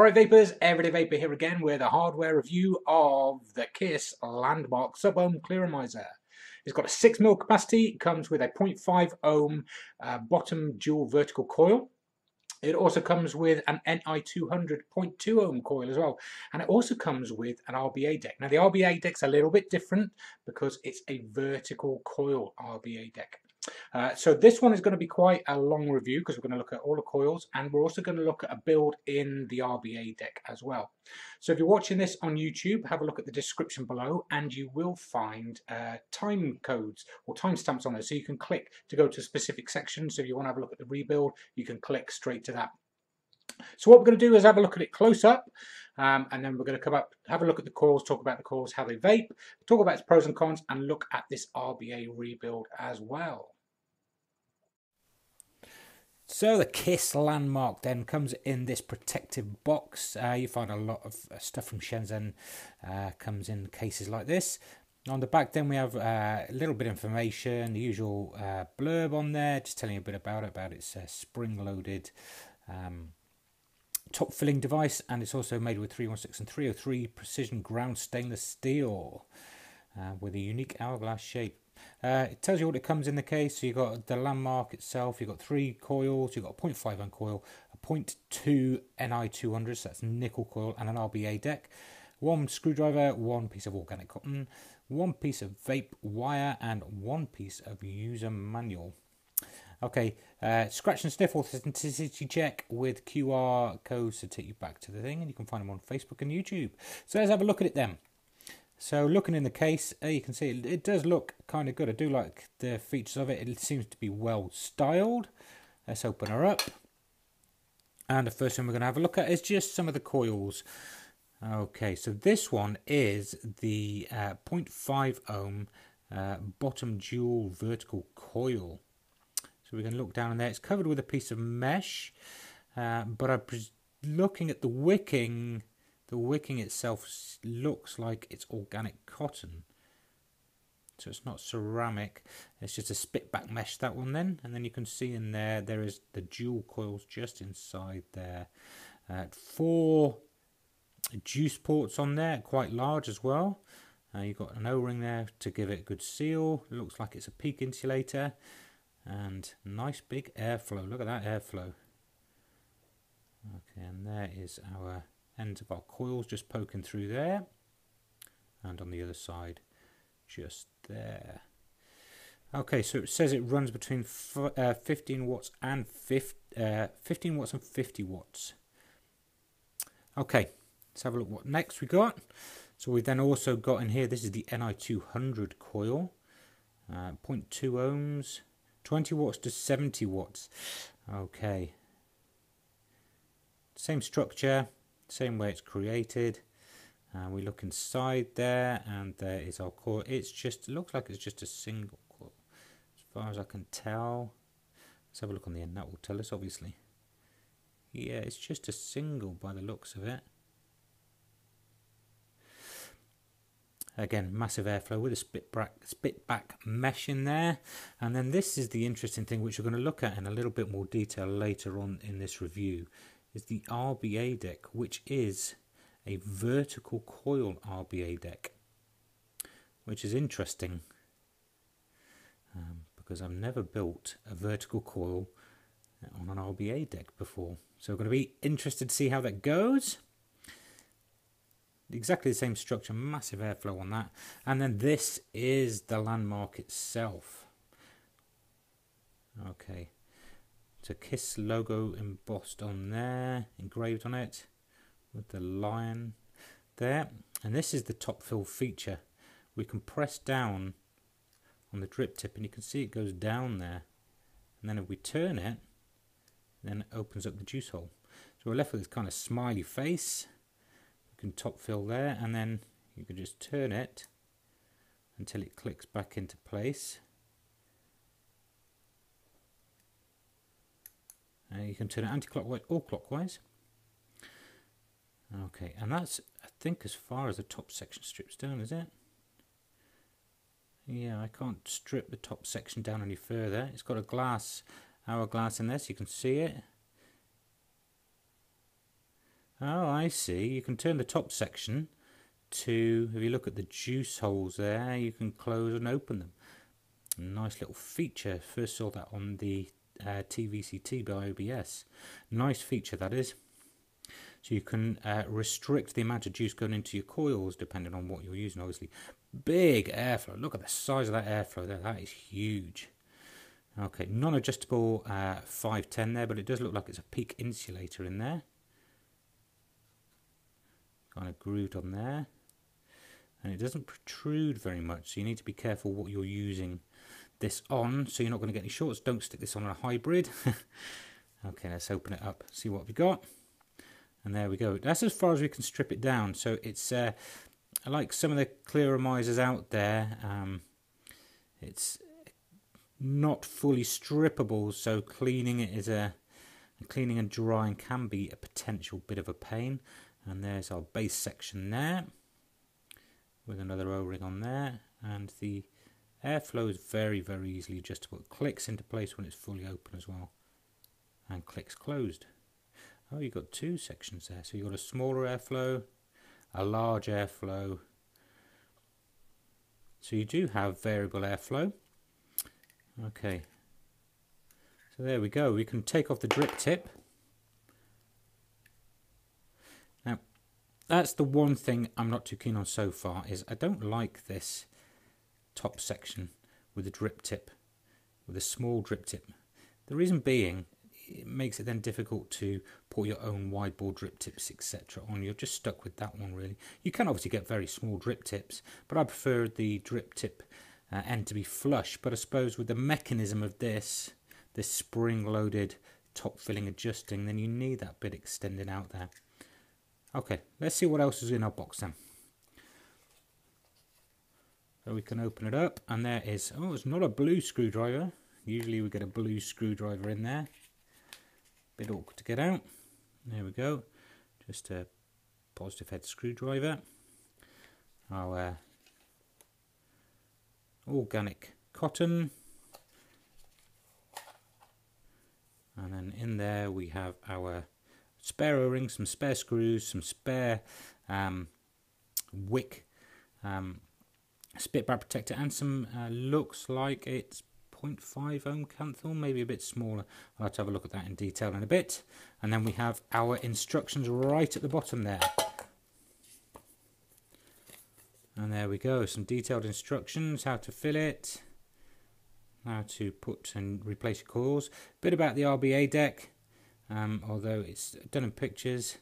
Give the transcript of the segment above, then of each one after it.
Alright Vapors, Everyday Vaper here again with a hardware review of the Kaees Landmark Subohm Clearomizer. It's got a 6mm capacity, it comes with a 0.5 ohm bottom dual vertical coil. It also comes with an NI200 0.2 ohm coil as well, and it also comes with an RBA deck. Now the RBA deck's a little bit different because it's a vertical coil RBA deck. So this one is going to be quite a long review because we're going to look at all the coils, and we're also going to look at a build in the RBA deck as well. So if you're watching this on YouTube, have a look at the description below and you will find time codes or timestamps on there, so you can click to go to a specific section. So if you want to have a look at the rebuild, you can click straight to that. So what we're going to do is have a look at it close up, and then we're going to come up, have a look at the coils, talk about the coils, how they vape, talk about its pros and cons, and look at this RBA rebuild as well. So the Kaees Landmark then comes in this protective box. You find a lot of stuff from Shenzhen comes in cases like this. On the back then we have a little bit of information, the usual blurb on there, just telling you a bit about it, about its spring-loaded top filling device, and it's also made with 316 and 303 precision ground stainless steel with a unique hourglass shape. It tells you what it comes in the case. So you've got the Landmark itself, you've got 3 coils, you've got a 0.5 ohm coil, a 0.2 NI200, so that's nickel coil, and an RBA deck, 1 screwdriver, 1 piece of organic cotton, 1 piece of vape wire, and 1 piece of user manual. Okay, scratch and sniff authenticity check with QR codes to take you back to the thing, and you can find them on Facebook and YouTube. So let's have a look at it then. So looking in the case, you can see it does look kind of good. I do like the features of it. It seems to be well styled. Let's open her up. And the first thing we're going to have a look at is just some of the coils. Okay, so this one is the 0.5 ohm bottom dual vertical coil. So we can look down in there. It's covered with a piece of mesh, but I'm looking at the wicking. The wicking itself looks like it's organic cotton, so it's not ceramic. It's just a spit back mesh, that one then. And then you can see in there, there is the dual coils just inside there. 4 juice ports on there, quite large as well. You've got an O-ring there to give it a good seal. It looks like it's a peak insulator. And nice big airflow. Look at that airflow. Okay, and there is our ends of our coils just poking through there, and on the other side just there. Okay, so it says it runs between 15 watts and 15 watts and 50 watts. Okay, let's have a look what next we got. So we've then also got in here, this is the NI200 coil, 0.2 ohms, 20 watts to 70 watts. Okay, same structure, same way it's created. We look inside there, and there is our coil. It's just, it looks like it's just a single coil as far as I can tell. Let's have a look on the end, that will tell us obviously. Yeah, it's just a single by the looks of it. Again, massive airflow with a spit back mesh in there. And then this is the interesting thing, which we're going to look at in a little bit more detail later on in this review, is the RBA deck, which is a vertical coil RBA deck, which is interesting because I've never built a vertical coil on an RBA deck before. So we're going to be interested to see how that goes. Exactly the same structure, massive airflow on that. And then this is the Landmark itself. Okay. So Kaees logo embossed on there, engraved on it with the lion there. And this is the top fill feature. We can press down on the drip tip and you can see it goes down there. And then if we turn it, then it opens up the juice hole. So we're left with this kind of smiley face. You can top fill there, and then you can just turn it until it clicks back into place. You can turn it anti-clockwise or clockwise. Okay, and that's, I think, as far as the top section strips down, is it? Yeah, I can't strip the top section down any further. It's got a hourglass in there, so you can see it. Oh, I see. You can turn the top section to, if you look at the juice holes there, you can close and open them. Nice little feature. First saw that on the TVCT by OBS. Nice feature that is. So you can restrict the amount of juice going into your coils depending on what you're using, obviously. Big airflow. Look at the size of that airflow there. That is huge. Okay, non-adjustable 510 there, but it does look like it's a peak insulator in there. Kind of grooved on there. And it doesn't protrude very much, so you need to be careful what you're using this on, so you're not going to get any shorts. Don't stick this on a hybrid. Okay, let's open it up, see what we got. And there we go. That's as far as we can strip it down. So it's like some of the clearomizers out there, it's not fully strippable, so cleaning it is cleaning and drying can be a potential bit of a pain. And there's our base section there with another O-ring on there, and the airflow is very, very easily adjustable. It clicks into place when it's fully open as well, and clicks closed. Oh, you've got two sections there. So you've got a smaller airflow, a large airflow. So you do have variable airflow. Okay. So there we go. We can take off the drip tip. Now, that's the one thing I'm not too keen on so far, is I don't like this top section with the drip tip, with a small drip tip. The reason being, it makes it then difficult to put your own wideboard drip tips, etc. on. You're just stuck with that one, really. You can obviously get very small drip tips, but I prefer the drip tip end to be flush. But I suppose with the mechanism of this spring-loaded top filling adjusting, then you need that bit extending out there. Okay, let's see what else is in our box then. So we can open it up, and there is, oh, it's not a blue screwdriver. Usually we get a blue screwdriver in there. Bit awkward to get out. There we go. Just a positive head screwdriver. Our organic cotton. And then in there we have our spare O-rings, some spare screws, some spare wick spit bar protector, and some looks like it's 0.5 ohm Canthal, maybe a bit smaller. I'll have to have a look at that in detail in a bit. And then we have our instructions right at the bottom there. And there we go, some detailed instructions, how to fill it, how to put and replace your coils. A bit about the RBA deck, although it's done in pictures.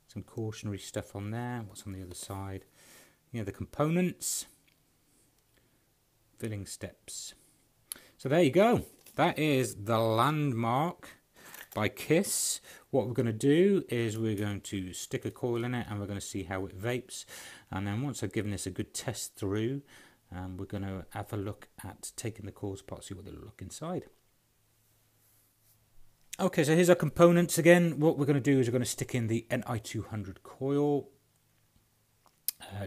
Some cautionary stuff on there. What's on the other side? You know, the components, filling steps. So there you go. That is the Landmark by Kaees. What we're going to do is we're going to stick a coil in it, and we're going to see how it vapes. And then once I've given this a good test through, we're going to have a look at taking the coils apart, see what they look inside. Okay, so here's our components again. What we're going to do is we're going to stick in the NI200 coil.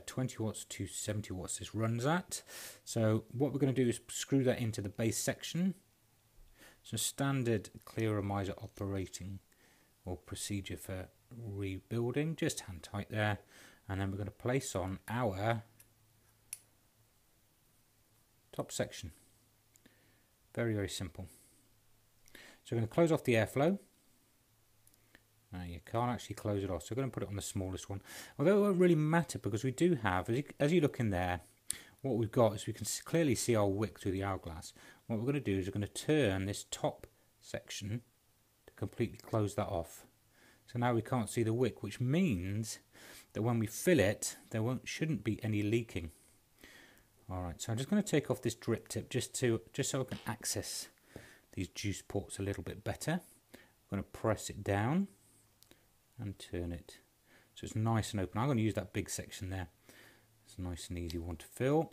20 watts to 70 watts this runs at. So what we're going to do is screw that into the base section. So standard clearomizer operating or procedure for rebuilding, just hand tight there. And then we're going to place on our top section. Very, very simple. So we're going to close off the airflow. You can't actually close it off, so we're going to put it on the smallest one. Although it won't really matter, because we do have, as you look in there, what we've got is we can clearly see our wick through the hourglass. What we're going to do is we're going to turn this top section to completely close that off. So now we can't see the wick, which means that when we fill it, there shouldn't be any leaking. Alright, so I'm just going to take off this drip tip just so I can access these juice ports a little bit better. I'm going to press it down and turn it so it's nice and open. I'm going to use that big section there. It's a nice and easy one to fill.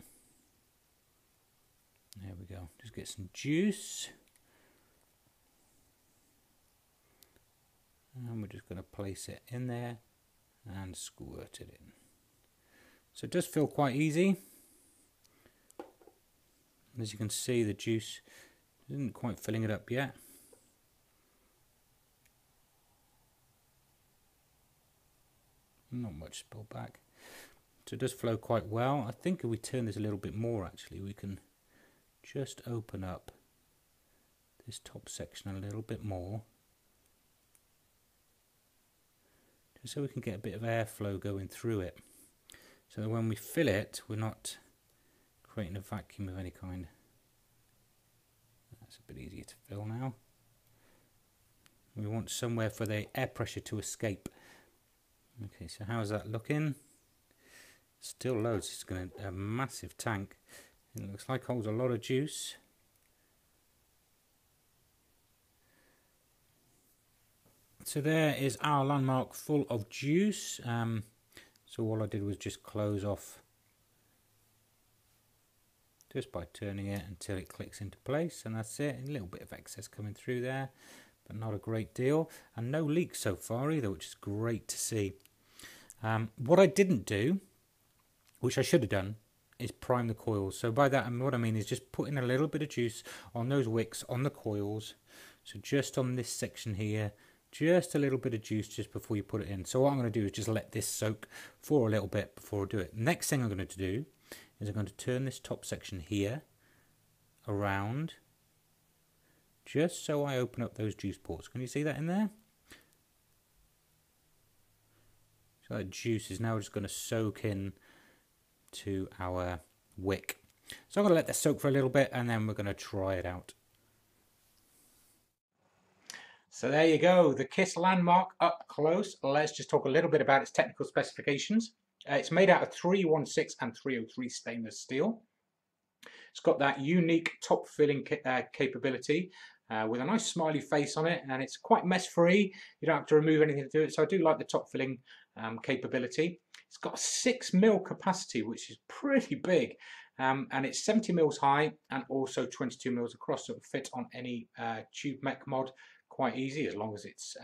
There we go. Just get some juice. And we're just going to place it in there and squirt it in. So it does feel quite easy. As you can see, the juice isn't quite filling it up yet. not much spill back. So it does flow quite well. I think if we turn this a little bit more, actually, we can just open up this top section a little bit more, just so we can get a bit of airflow going through it, so that when we fill it, we're not creating a vacuum of any kind. That's a bit easier to fill now. We want somewhere for the air pressure to escape. Okay, so how's that looking? Still loads. It's going to a massive tank. It looks like it holds a lot of juice. So there is our Landmark full of juice. So all I did was just close off just by turning it until it clicks into place, and that's it. A little bit of excess coming through there, but not a great deal, and no leaks so far either, which is great to see. What I didn't do, which I should have done, is prime the coils. So by that, what I mean is just putting a little bit of juice on those wicks on the coils. So just on this section here, just a little bit of juice just before you put it in. So what I'm going to do is just let this soak for a little bit before I do it. Next thing I'm going to do is I'm going to turn this top section here around, just so I open up those juice ports. Can you see that in there? So that juice is now just going to soak in to our wick. So I'm going to let that soak for a little bit, and then we're going to try it out. So there you go, the Kaees Landmark up close. Let's just talk a little bit about its technical specifications. It's made out of 316 and 303 stainless steel. It's got that unique top filling capability with a nice smiley face on it, and it's quite mess free. You don't have to remove anything to do it, so I do like the top filling capability. It's got a 6mm capacity, which is pretty big, and it's 70mm high and also 22mm across, so it'll fit on any tube mech mod quite easy, as long as it's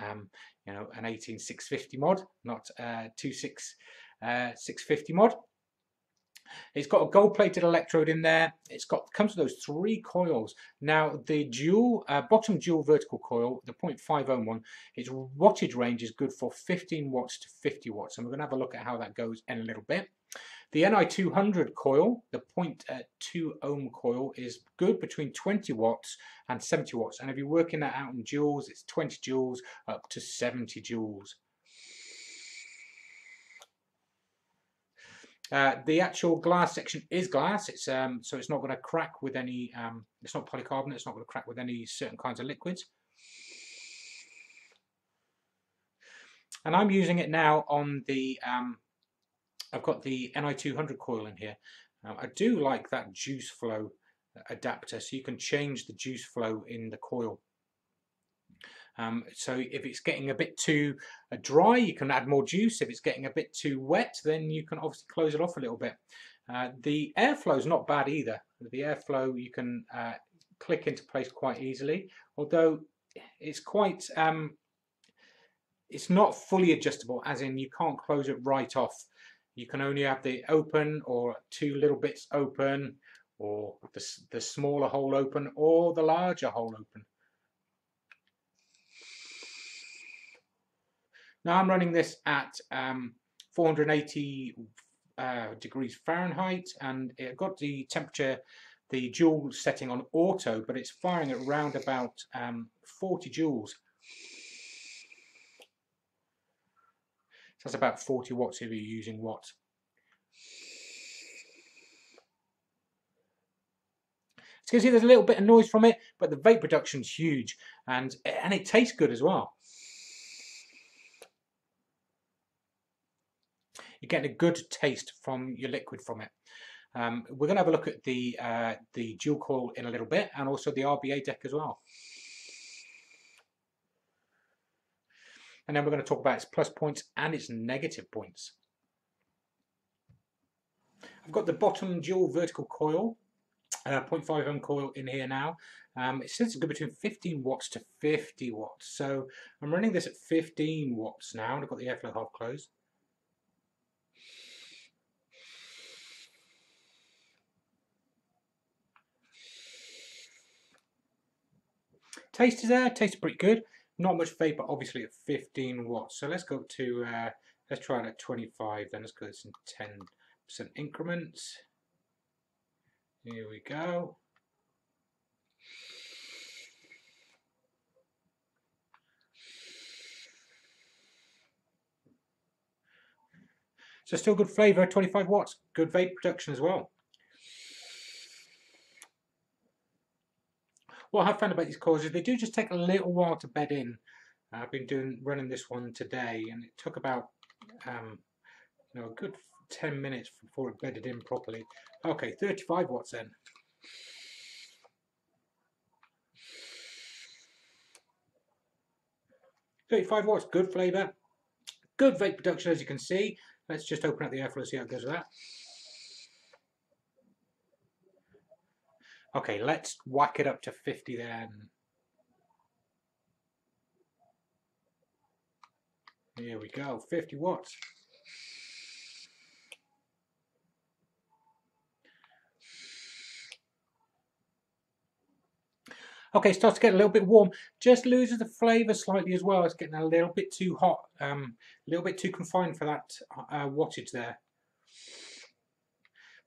you know, an 18650 mod, not 650 mod. It's got a gold-plated electrode in there. Comes with those 3 coils. Now the bottom dual vertical coil, the 0.5 ohm one, its wattage range is good for 15 watts to 50 watts, and we're going to have a look at how that goes in a little bit. The NI200 coil, the 0.2 ohm coil, is good between 20 watts and 70 watts, and if you're working that out in joules, it's 20 joules up to 70 joules. The actual glass section is glass. It's so it's not going to crack with any. It's not polycarbonate. It's not going to crack with any certain kinds of liquids. And I'm using it now on the. I've got the NI200 coil in here. I do like that juice flow adapter, so you can change the juice flow in the coil. So if it's getting a bit too dry, you can add more juice. If it's getting a bit too wet, then you can obviously close it off a little bit. The airflow is not bad either. The airflow you can click into place quite easily, although it's quite it's not fully adjustable, as in you can't close it right off. You can only have the open, or 2 little bits open, or the smaller hole open, or the larger hole open. Now I'm running this at 480 degrees Fahrenheit, and it got the temperature, the joule setting on auto, but it's firing at around about 40 joules. So that's about 40 watts if you're using watts. So you can see there's a little bit of noise from it, but the vape production's huge, and it tastes good as well. You're getting a good taste from your liquid from it. We're going to have a look at the dual coil in a little bit, and also the RBA deck as well. And then we're going to talk about its plus points and its negative points. I've got the bottom dual vertical coil, 0.5 ohm coil in here now. It says it's good between 15 watts to 50 watts. So I'm running this at 15 watts now, and I've got the airflow half closed. Taste is there, tastes pretty good. Not much vapor obviously at 15 watts. So let's go to Let's try it at 25 then. Let's go this in 10% increments. Here we go. So still good flavour, 25 watts, good vape production as well. What I have found about these coils is they do just take a little while to bed in. I've been running this one today, and it took about a good 10 minutes before it bedded in properly. Okay, 35 watts then. $35 watts, good flavour, good vape production as you can see. Let's just open up the airflow, see how it goes with that. Okay, let's whack it up to 50 then. Here we go, 50 watts. Okay, starts to get a little bit warm. Just loses the flavour slightly as well. It's getting a little bit too hot, a little bit too confined for that wattage there.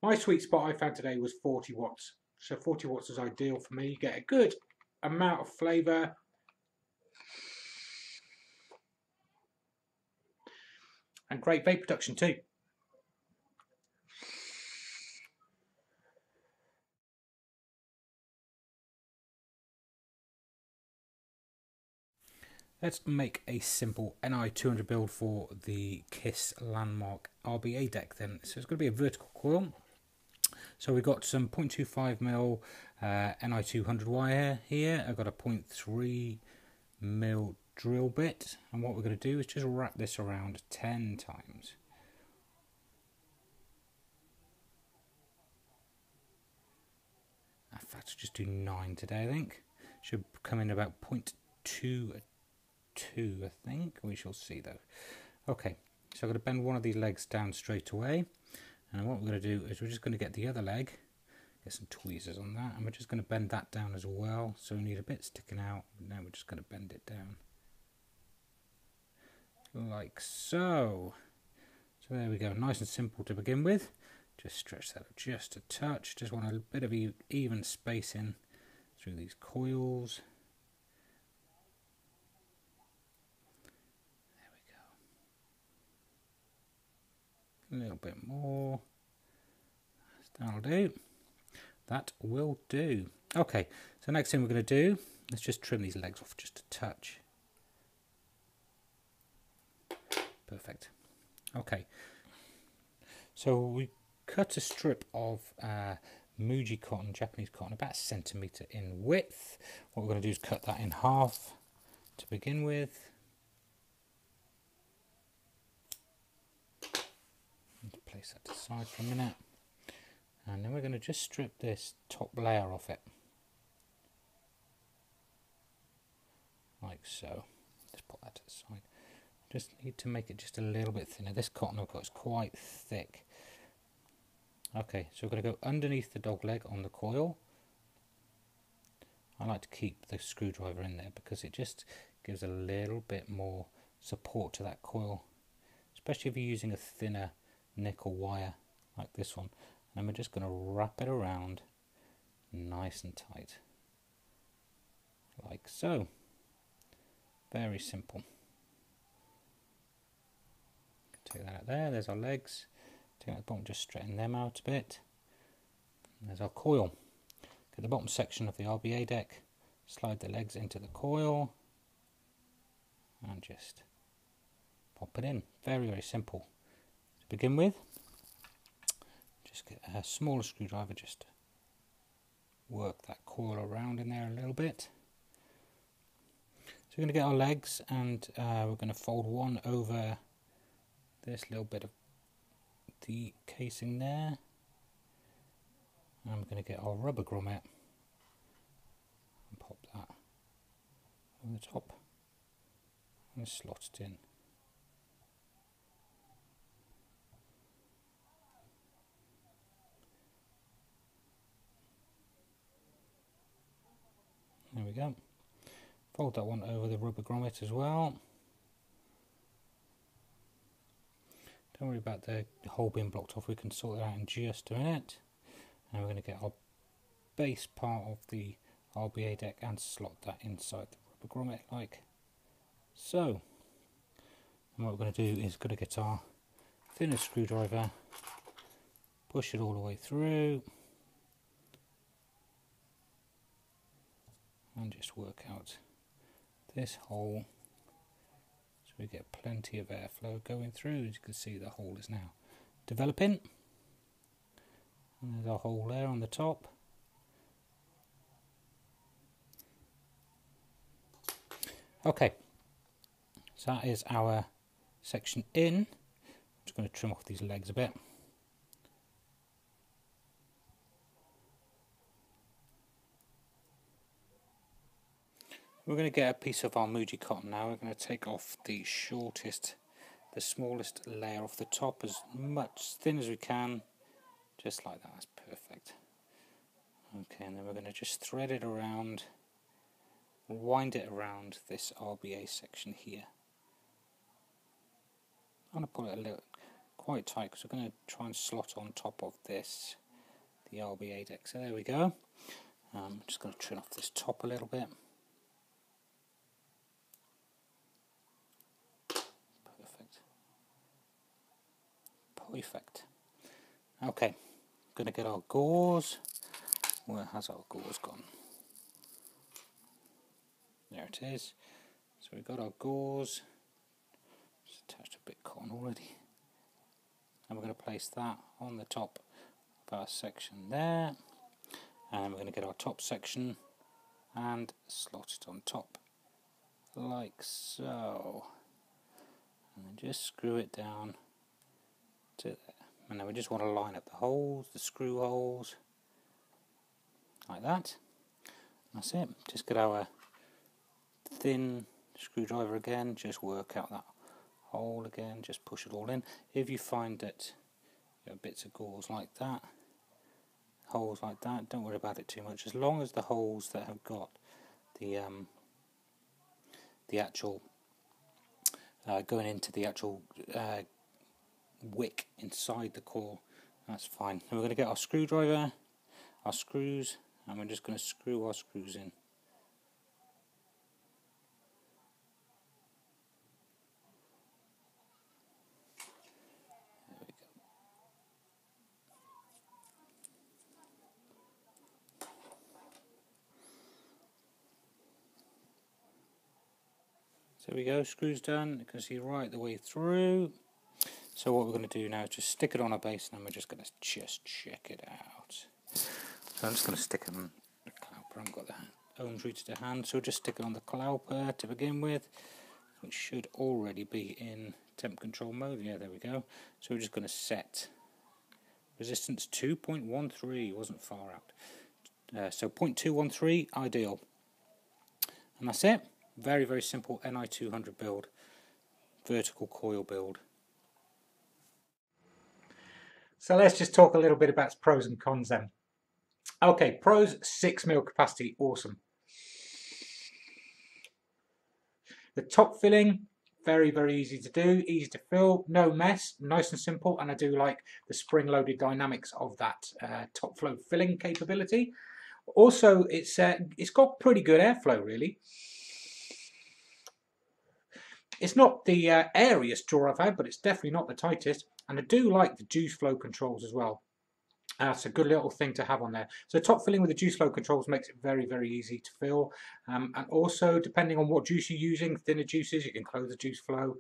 My sweet spot I found today was 40 watts. So 40 watts is ideal for me. You get a good amount of flavour. And great vape production too. Let's make a simple NI200 build for the Kaees Landmark RBA deck then. So it's going to be a vertical coil. So we've got some 0.25mm NI200 wire here. I've got a 0.3mm drill bit. And what we're going to do is just wrap this around 10 times. In fact, just do 9 today, I think. Should come in about 0.22, I think. We shall see though. Okay, so I'm going to bend one of these legs down straight away. And what we're going to do is we're just going to get the other leg, get some tweezers on that, and we're just going to bend that down as well. So we need a bit sticking out. Now we're just going to bend it down. Like so. So there we go, nice and simple to begin with. Just stretch that up just a touch. Just want a bit of even spacing through these coils. There we go. A little bit more. That'll do. That will do. Okay, so next thing we're going to do, let's just trim these legs off just a touch. Perfect. Okay. So we cut a strip of Muji cotton, Japanese cotton, about 1 centimetre in width. What we're going to do is cut that in half to begin with. Place that aside for a minute. And then we're going to just strip this top layer off it. Like so. Let's put that to the side. Just need to make it just a little bit thinner. This cotton I've got is quite thick. Okay, so we're going to go underneath the dog leg on the coil. I like to keep the screwdriver in there because it just gives a little bit more support to that coil, especially if you're using a thinner nickel wire like this one. And we're just going to wrap it around nice and tight, like so. Very simple. Take that out there, there's our legs. Take out the bottom, just straighten them out a bit. And there's our coil. Get the bottom section of the RBA deck, slide the legs into the coil, and just pop it in. Very, very simple. To begin with, just get a smaller screwdriver just to work that coil around in there a little bit. So we're going to get our legs, and we're going to fold one over this little bit of the casing there, and we're going to get our rubber grommet and pop that over the top and slot it in. There we go. Fold that one over the rubber grommet as well. Don't worry about the hole being blocked off, we can sort that out in just a minute. And we're going to get our base part of the RBA deck and slot that inside the rubber grommet like so. And what we're going to do is going to get our thinner screwdriver, push it all the way through, and just work out this hole so we get plenty of airflow going through. As you can see, the hole is now developing, and there's our hole there on the top. Okay, so that is our section in. I'm just going to trim off these legs a bit. We're going to get a piece of our Muji cotton now. We're going to take off the shortest, the smallest layer off the top, as much thin as we can, just like that. That's perfect. Okay, and then we're going to just thread it around, wind it around this RBA section here. I'm going to pull it a little quite tight because we're going to try and slot on top of this, the RBA deck. So there we go. I'm just going to trim off this top a little bit. Perfect. Okay, going to get our gauze. Where has our gauze gone? There it is. So we've got our gauze. It's attached a bit of cotton already. And we're going to place that on the top of our section there. And we're going to get our top section and slot it on top like so. And then just screw it down to there. And then we just want to line up the holes, the screw holes, like that. That's it. Just get our thin screwdriver again, just work out that hole again, just push it all in. If you find that you have bits of gauze like that, holes like that, don't worry about it too much. As long as the holes that have got the actual going into the actual wick inside the coil, that's fine. And we're going to get our screwdriver, our screws, and we're just going to screw our screws in. There we go. So there we go, screws done. You can see right the way through. So what we're going to do now is just stick it on our base, and then we're just going to check it out. So I'm just going to stick it on the caliper. I haven't got the ohms reader to hand, so we'll just stick it on the caliper to begin with, which should already be in temp control mode. Yeah, there we go. So we're just going to set resistance 2.13, wasn't far out. So 0.213, ideal. And that's it. Very, very simple NI200 build, vertical coil build. So let's just talk a little bit about its pros and cons then. Okay, pros, 6mm capacity, awesome. The top filling, very, very easy to do, easy to fill, no mess, nice and simple, and I do like the spring-loaded dynamics of that top flow filling capability. Also, it's got pretty good airflow, really. It's not the airiest draw I've had, but it's definitely not the tightest. And I do like the juice flow controls as well. That's a good little thing to have on there. So top filling with the juice flow controls makes it very, very easy to fill. And also, depending on what juice you're using, thinner juices, you can close the juice flow.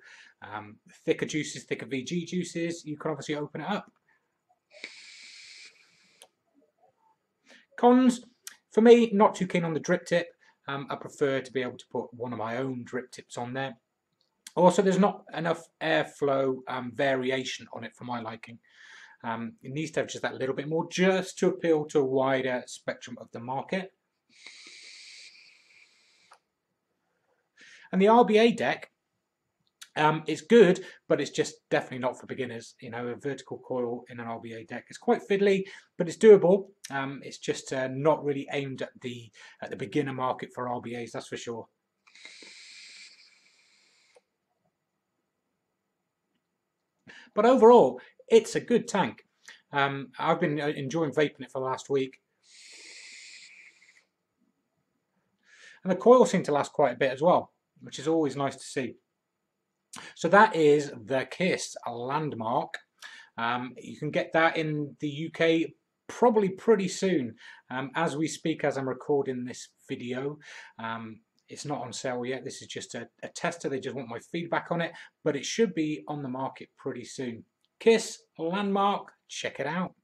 Thicker juices, thicker VG juices, you can obviously open it up. Cons, for me, not too keen on the drip tip. I prefer to be able to put one of my own drip tips on there. Also, there's not enough airflow variation on it for my liking. It needs to have just that little bit more, just to appeal to a wider spectrum of the market. And the RBA deck is good, but it's just definitely not for beginners. You know, a vertical coil in an RBA deck is quite fiddly, but it's doable. It's just not really aimed at the beginner market for RBAs, that's for sure. But overall, it's a good tank. I've been enjoying vaping it for the last week. And the coils seem to last quite a bit as well, which is always nice to see. So that is the Kaees Landmark. You can get that in the UK probably pretty soon. As we speak, as I'm recording this video, it's not on sale yet. This is just a tester. They just want my feedback on it, but it should be on the market pretty soon. Kaees Landmark, check it out.